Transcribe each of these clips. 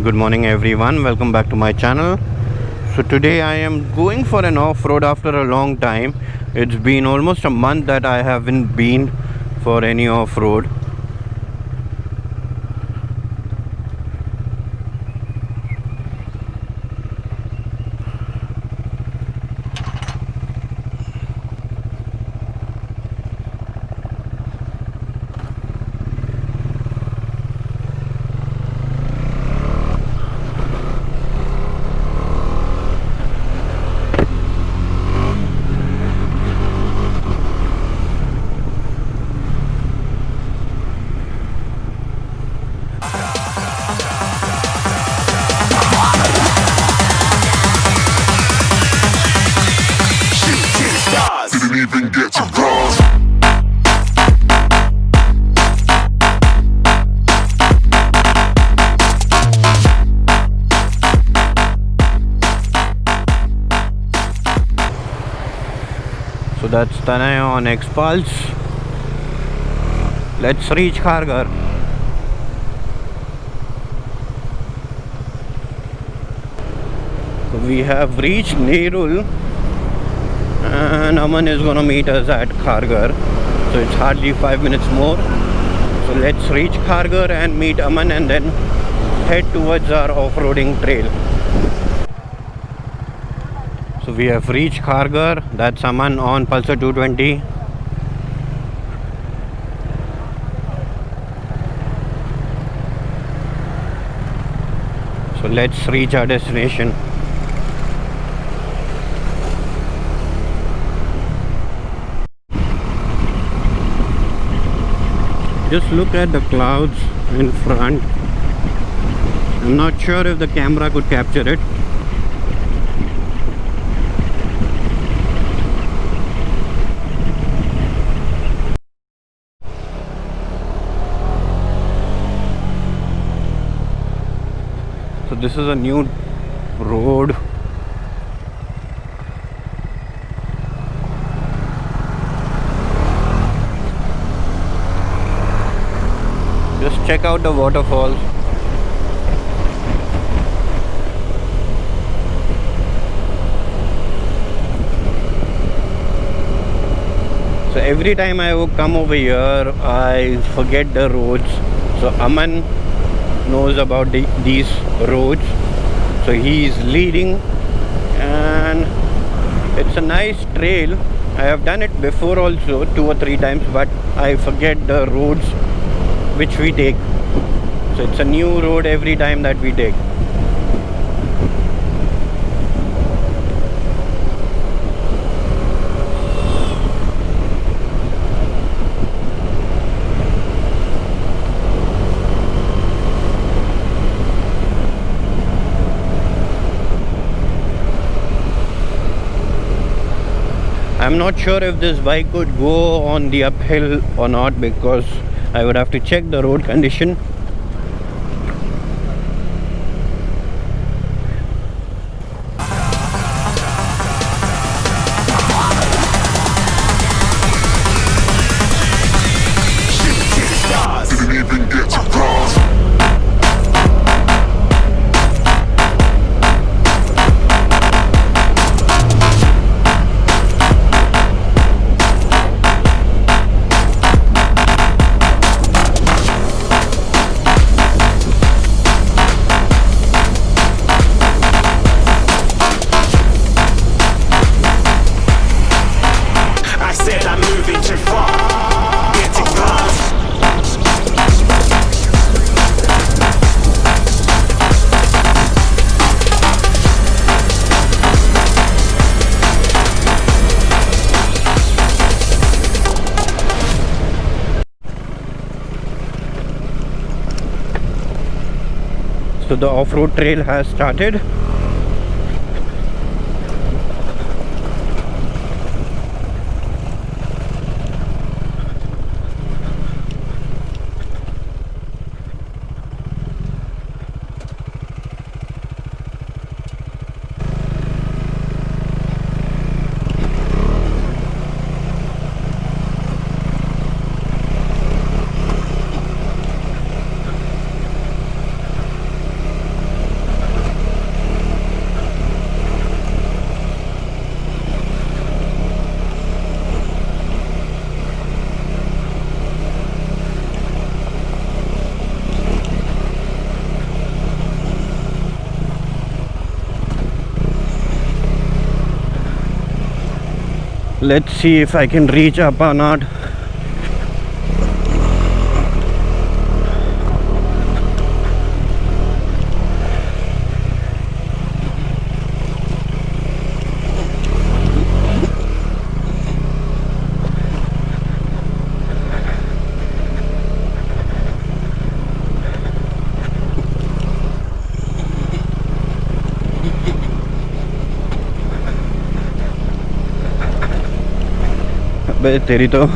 Good morning everyone, welcome back to my channel. So today I am going for an off-road after a long time. It's been almost a month that I haven't been for any off-road. Even get to cross. So that's Tanay on X-Pulse. Let's reach Kharghar. So we have reached Nerul and Aman is gonna meet us at Kharghar. So it's hardly 5 minutes more. So let's reach Kharghar and meet Aman and then head towards our off-roading trail. So we have reached Kharghar. That's Aman on Pulsar 220. So let's reach our destination. Just look at the clouds in front. I'm not sure if the camera could capture it. So this is a new road. Just check out the waterfalls. So every time I come over here, I forget the roads. So Aman knows about these roads. So he's leading, and it's a nice trail. I have done it before also 2 or 3 times, but I forget the roads which we take. So it's a new road every time that we take. I'm not sure if this bike could go on the uphill or not, because I would have to check the road condition. Didn't even get to cross. So the off-road trail has started. Let's see if I can reach up or not. अबे तेरी तो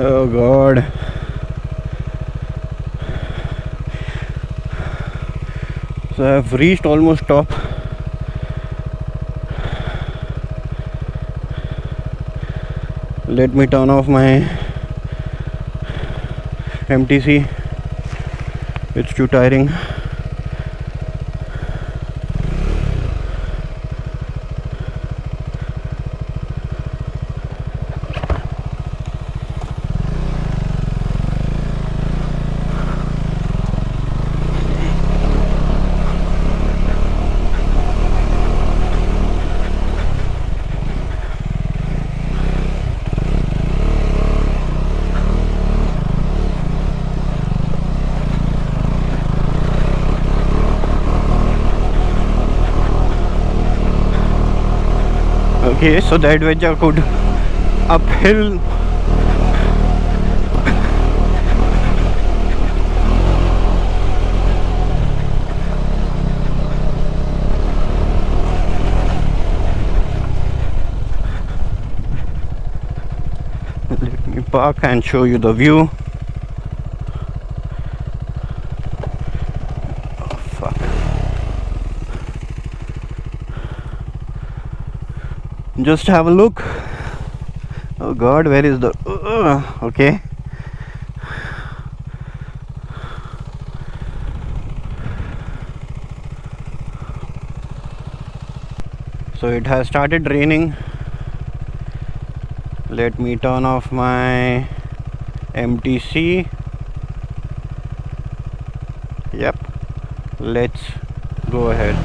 oh god. So I've reached almost top. Let me turn off my MTC. It's too tiring. Okay, so the adventure could uphill. Let me park and show you the view. Oh, fuck. Just have a look. Oh god, where is the okay. So it has started raining. Let me turn off my MTC. Yep, let's go ahead.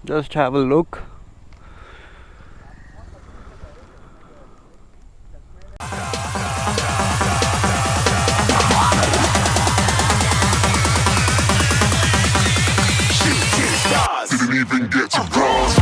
Just have a look. Didn't even get to cross.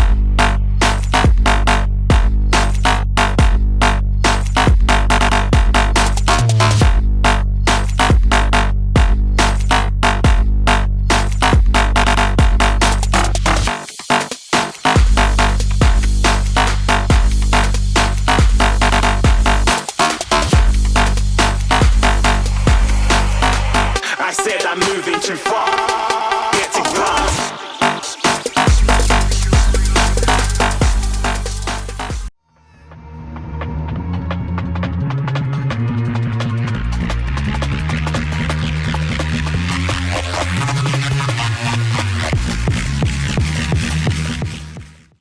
too far.